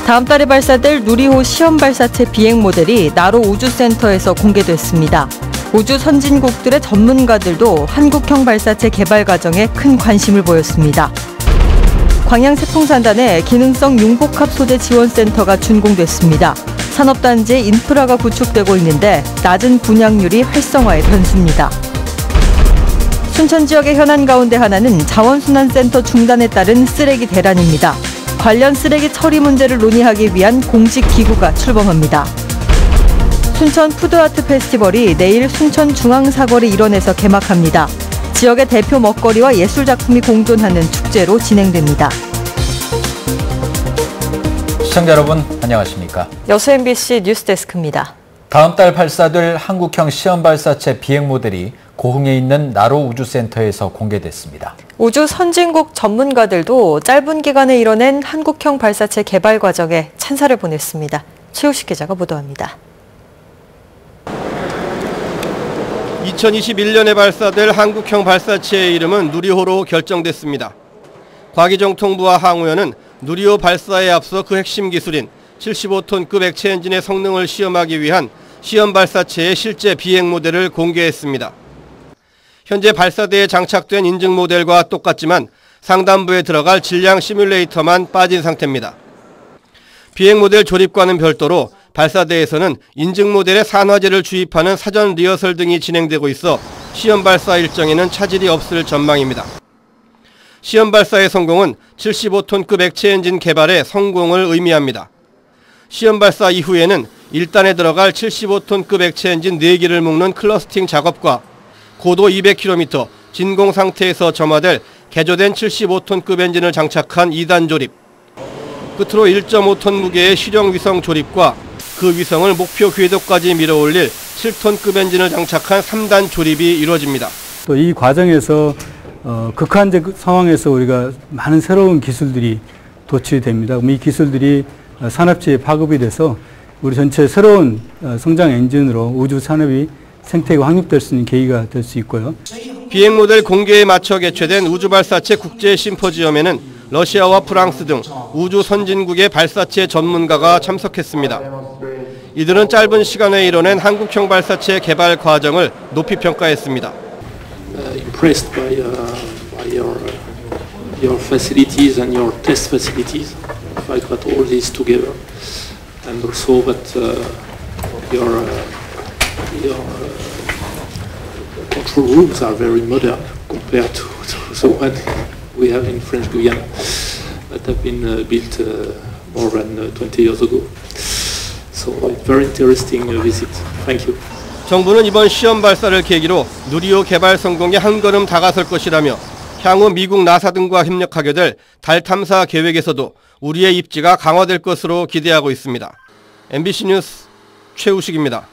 다음 달에 발사될 누리호 시험 발사체 비행 모델이 나로 우주센터에서 공개됐습니다. 우주 선진국들의 전문가들도 한국형 발사체 개발 과정에 큰 관심을 보였습니다. 광양 세풍산단에 기능성 융복합 소재 지원센터가 준공됐습니다. 산업단지의 인프라가 구축되고 있는데 낮은 분양률이 활성화의 변수입니다. 순천 지역의 현안 가운데 하나는 자원순환센터 중단에 따른 쓰레기 대란입니다. 관련 쓰레기 처리 문제를 논의하기 위한 공식 기구가 출범합니다. 순천 푸드아트 페스티벌이 내일 순천 중앙사거리 일원에서 개막합니다. 지역의 대표 먹거리와 예술작품이 공존하는 축제로 진행됩니다. 시청자 여러분 안녕하십니까? 여수 MBC 뉴스데스크입니다. 다음 달 발사될 한국형 시험 발사체 비행 모델이 고흥에 있는 나로 우주센터에서 공개됐습니다. 우주 선진국 전문가들도 짧은 기간에 이뤄낸 한국형 발사체 개발 과정에 찬사를 보냈습니다. 최우식 기자가 보도합니다. 2021년에 발사될 한국형 발사체의 이름은 누리호로 결정됐습니다. 과기정통부와 항우연은 누리호 발사에 앞서 그 핵심 기술인 75톤급 액체 엔진의 성능을 시험하기 위한 시험 발사체의 실제 비행 모델을 공개했습니다. 현재 발사대에 장착된 인증 모델과 똑같지만 상단부에 들어갈 질량 시뮬레이터만 빠진 상태입니다. 비행 모델 조립과는 별도로 발사대에서는 인증 모델에 산화제를 주입하는 사전 리허설 등이 진행되고 있어 시험 발사 일정에는 차질이 없을 전망입니다. 시험 발사의 성공은 75톤급 액체 엔진 개발의 성공을 의미합니다. 시험 발사 이후에는 1단에 들어갈 75톤급 액체 엔진 4기를 묶는 클러스팅 작업과 고도 200km, 진공 상태에서 점화될 개조된 75톤급 엔진을 장착한 2단 조립, 끝으로 1.5톤 무게의 실용 위성 조립과 그 위성을 목표 궤도까지 밀어올릴 7톤급 엔진을 장착한 3단 조립이 이루어집니다. 또 이 과정에서 극한적 상황에서 우리가 많은 새로운 기술들이 도출됩니다. 이 기술들이 산업체에 파급이 돼서 우리 전체 새로운 성장 엔진으로 우주 산업이 생태계가 확립될 수 있는 계기가 될 수 있고요. 비행 모델 공개에 맞춰 개최된 우주발사체 국제 심포지엄에는 러시아와 프랑스 등 우주 선진국의 발사체 전문가가 참석했습니다. 이들은 짧은 시간에 이뤄낸 한국형 발사체 개발 과정을 높이 평가했습니다. Impressed by your facilities and your test facilities. The fact that all this together, and also that your control rooms are very modern compared to the one we have in French Guiana that have been built more than 20 years ago. So it's very interesting visit. Thank you. 정부는 이번 시험 발사를 계기로 누리호 개발 성공에 한 걸음 다가설 것이라며 향후 미국 나사 등과 협력하게 될 달 탐사 계획에서도 우리의 입지가 강화될 것으로 기대하고 있습니다. MBC 뉴스 최우식입니다.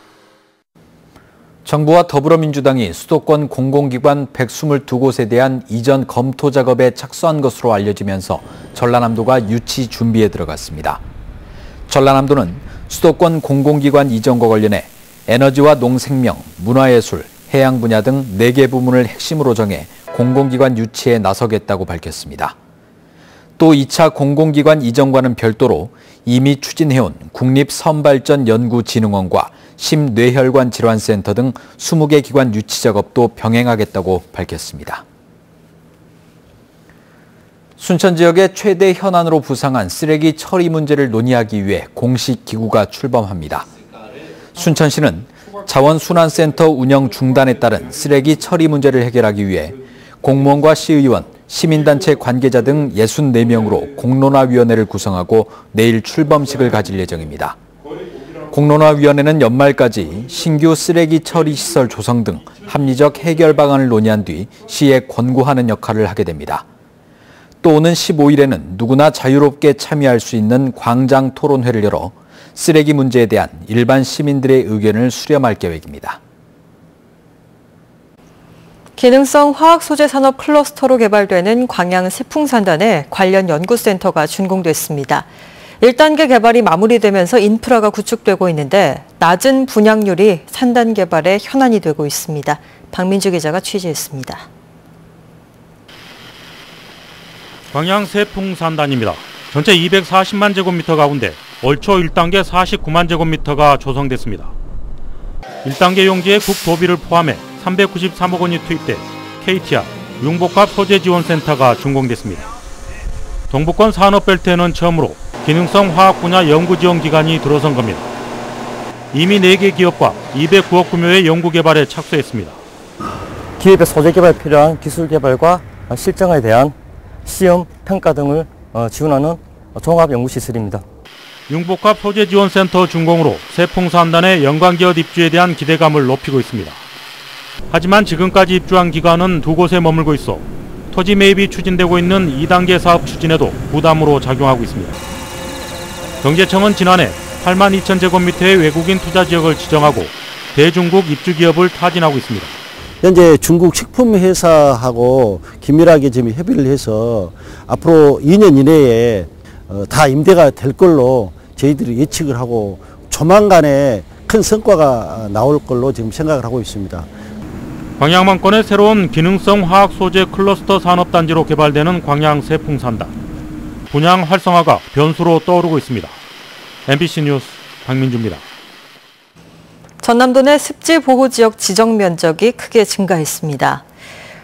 정부와 더불어민주당이 수도권 공공기관 122곳에 대한 이전 검토 작업에 착수한 것으로 알려지면서 전라남도가 유치 준비에 들어갔습니다. 전라남도는 수도권 공공기관 이전과 관련해 에너지와 농생명, 문화예술, 해양 분야 등 4개 부문을 핵심으로 정해 공공기관 유치에 나서겠다고 밝혔습니다. 또 2차 공공기관 이전과는 별도로 이미 추진해온 국립선발전연구진흥원과 심뇌혈관 질환센터 등 20개 기관 유치 작업도 병행하겠다고 밝혔습니다. 순천 지역의 최대 현안으로 부상한 쓰레기 처리 문제를 논의하기 위해 공식 기구가 출범합니다. 순천시는 자원순환센터 운영 중단에 따른 쓰레기 처리 문제를 해결하기 위해 공무원과 시의원, 시민단체 관계자 등 64명으로 공론화위원회를 구성하고 내일 출범식을 가질 예정입니다. 공론화위원회는 연말까지 신규 쓰레기 처리 시설 조성 등 합리적 해결 방안을 논의한 뒤 시에 권고하는 역할을 하게 됩니다. 또 오는 15일에는 누구나 자유롭게 참여할 수 있는 광장 토론회를 열어 쓰레기 문제에 대한 일반 시민들의 의견을 수렴할 계획입니다. 기능성 화학 소재 산업 클러스터로 개발되는 광양 세풍산단에 관련 연구센터가 준공됐습니다. 1단계 개발이 마무리되면서 인프라가 구축되고 있는데 낮은 분양률이 산단 개발의 현안이 되고 있습니다. 박민주 기자가 취재했습니다. 광양 세풍산단입니다. 전체 240만 제곱미터 가운데 올 초 1단계 49만 제곱미터가 조성됐습니다. 1단계 용지에 국도비를 포함해 393억 원이 투입돼 KTR 융복합 소재지원센터가 준공됐습니다. 동부권 산업벨트에는 처음으로 기능성 화학 분야 연구지원기관이 들어선 겁니다. 이미 4개 기업과 209억 규모의 연구개발에 착수했습니다. 기업의 소재 개발에 필요한 기술 개발과 실정에 대한 시험, 평가 등을 지원하는 종합연구시설입니다. 융복합 소재지원센터 준공으로 세풍산단의 연관기업 입주에 대한 기대감을 높이고 있습니다. 하지만 지금까지 입주한 기관은 2곳에 머물고 있어 토지 매입이 추진되고 있는 2단계 사업 추진에도 부담으로 작용하고 있습니다. 경제청은 지난해 8만 2천 제곱미터의 외국인 투자 지역을 지정하고 대중국 입주 기업을 타진하고 있습니다. 현재 중국 식품회사하고 긴밀하게 지금 협의를 해서 앞으로 2년 이내에 다 임대가 될 걸로 저희들이 예측을 하고 조만간에 큰 성과가 나올 걸로 지금 생각을 하고 있습니다. 광양만권의 새로운 기능성 화학 소재 클러스터 산업단지로 개발되는 광양 세풍산단. 분양 활성화가 변수로 떠오르고 있습니다. MBC 뉴스 박민주입니다. 전남도 내 습지보호지역 지정 면적이 크게 증가했습니다.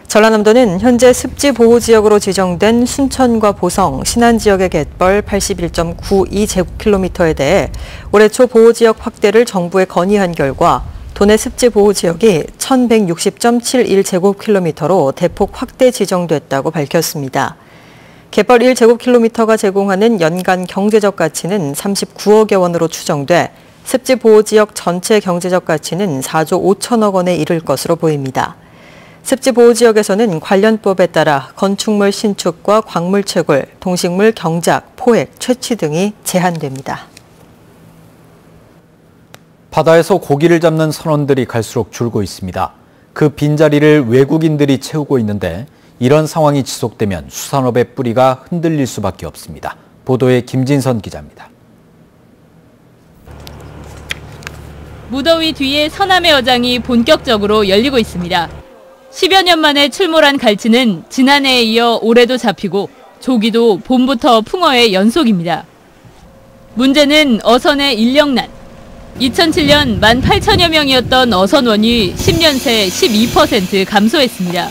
전라남도는 현재 습지보호지역으로 지정된 순천과 보성, 신안 지역의 갯벌 81.92제곱킬로미터에 대해 올해 초 보호지역 확대를 정부에 건의한 결과 도내 습지보호지역이 1160.71제곱킬로미터로 대폭 확대 지정됐다고 밝혔습니다. 갯벌 1제곱킬로미터가 제공하는 연간 경제적 가치는 39억여 원으로 추정돼 습지보호지역 전체 경제적 가치는 4조 5천억 원에 이를 것으로 보입니다. 습지보호지역에서는 관련법에 따라 건축물 신축과 광물 채굴, 동식물 경작, 포획, 채취 등이 제한됩니다. 바다에서 고기를 잡는 선원들이 갈수록 줄고 있습니다. 그 빈자리를 외국인들이 채우고 있는데 이런 상황이 지속되면 수산업의 뿌리가 흔들릴 수밖에 없습니다. 보도에 김진선 기자입니다. 무더위 뒤에 서남의 어장이 본격적으로 열리고 있습니다. 10여 년 만에 출몰한 갈치는 지난해에 이어 올해도 잡히고 조기도 봄부터 풍어의 연속입니다. 문제는 어선의 인력난. 2007년 18,000여 명이었던 어선원이 10년 새 12% 감소했습니다.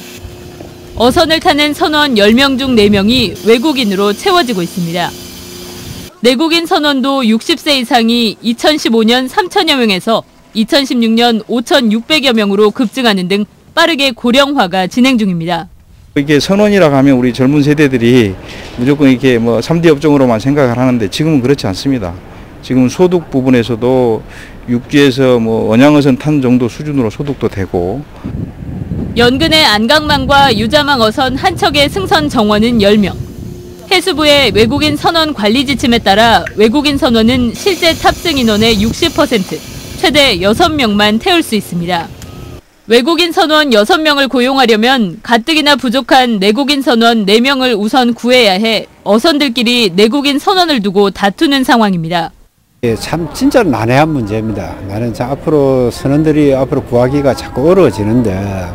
어선을 타는 선원 10명 중 4명이 외국인으로 채워지고 있습니다. 내국인 선원도 60세 이상이 2015년 3,000여 명에서 2016년 5,600여 명으로 급증하는 등 빠르게 고령화가 진행 중입니다. 이게 선원이라고 하면 우리 젊은 세대들이 무조건 이렇게 뭐 3대 업종으로만 생각을 하는데 지금은 그렇지 않습니다. 지금 소득 부분에서도 육지에서 뭐 원양어선 탄 정도 수준으로 소득도 되고. 연근의 안강망과 유자망 어선 한 척의 승선 정원은 10명. 해수부의 외국인 선원 관리 지침에 따라 외국인 선원은 실제 탑승 인원의 60%, 최대 6명만 태울 수 있습니다. 외국인 선원 6명을 고용하려면 가뜩이나 부족한 내국인 선원 4명을 우선 구해야 해 어선들끼리 내국인 선원을 두고 다투는 상황입니다. 참 진짜 난해한 문제입니다. 나는 앞으로 선원들이 앞으로 구하기가 자꾸 어려워지는데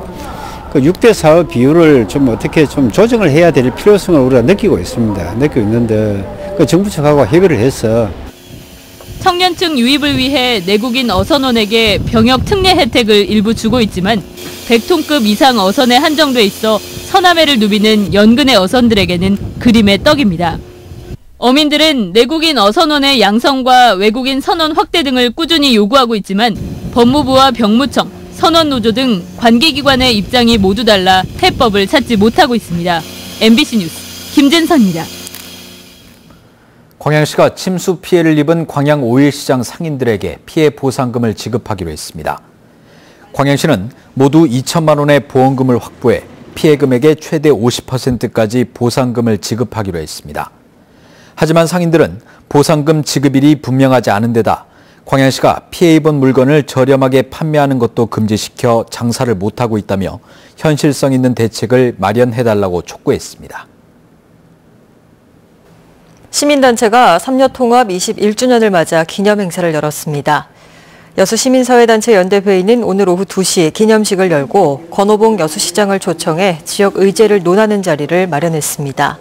그 6대4 비율을 좀 어떻게 좀 조정을 해야 될 필요성을 우리가 느끼고 있는데 그 정부 측하고 협의를 해서 청년층 유입을 위해 내국인 어선원에게 병역 특례 혜택을 일부 주고 있지만 100톤급 이상 어선에 한정돼 있어 서남해를 누비는 연근의 어선들에게는 그림의 떡입니다. 어민들은 내국인 어선원의 양성과 외국인 선원 확대 등을 꾸준히 요구하고 있지만 법무부와 병무청, 선원노조 등 관계기관의 입장이 모두 달라 해법을 찾지 못하고 있습니다. MBC 뉴스 김진선입니다. 광양시가 침수 피해를 입은 광양 오일시장 상인들에게 피해 보상금을 지급하기로 했습니다. 광양시는 모두 2천만 원의 보험금을 확보해 피해 금액의 최대 50%까지 보상금을 지급하기로 했습니다. 하지만 상인들은 보상금 지급일이 분명하지 않은 데다 광양시가 피해 입은 물건을 저렴하게 판매하는 것도 금지시켜 장사를 못하고 있다며 현실성 있는 대책을 마련해달라고 촉구했습니다. 시민단체가 3년 통합 21주년을 맞아 기념행사를 열었습니다. 여수시민사회단체 연대회의는 오늘 오후 2시 기념식을 열고 권오봉 여수시장을 초청해 지역 의제를 논하는 자리를 마련했습니다.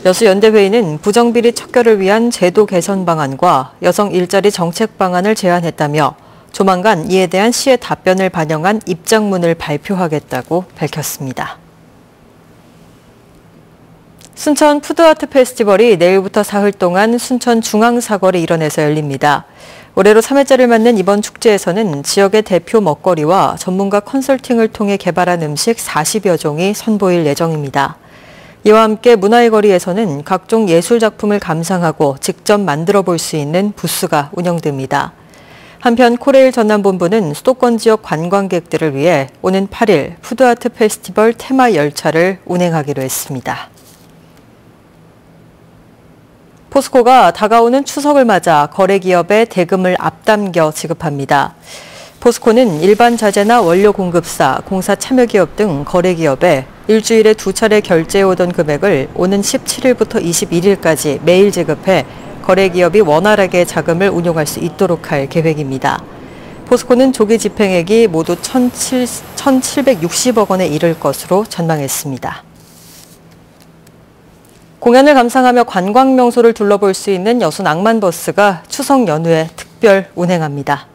여수연대회의는 부정비리 척결을 위한 제도 개선 방안과 여성 일자리 정책 방안을 제안했다며 조만간 이에 대한 시의 답변을 반영한 입장문을 발표하겠다고 밝혔습니다. 순천 푸드아트 페스티벌이 내일부터 사흘 동안 순천 중앙사거리 일원에서 열립니다. 올해로 3회째를 맞는 이번 축제에서는 지역의 대표 먹거리와 전문가 컨설팅을 통해 개발한 음식 40여 종이 선보일 예정입니다. 이와 함께 문화의 거리에서는 각종 예술작품을 감상하고 직접 만들어 볼 수 있는 부스가 운영됩니다. 한편 코레일 전남본부는 수도권 지역 관광객들을 위해 오는 8일 푸드아트 페스티벌 테마 열차를 운행하기로 했습니다. 포스코가 다가오는 추석을 맞아 거래기업에 대금을 앞당겨 지급합니다. 포스코는 일반 자재나 원료 공급사, 공사 참여기업 등 거래기업에 일주일에 2차례 결제해오던 금액을 오는 17일부터 21일까지 매일 지급해 거래기업이 원활하게 자금을 운용할 수 있도록 할 계획입니다. 포스코는 조기 집행액이 모두 1,760억 원에 이를 것으로 전망했습니다. 공연을 감상하며 관광 명소를 둘러볼 수 있는 여수 낭만버스가 추석 연휴에 특별 운행합니다.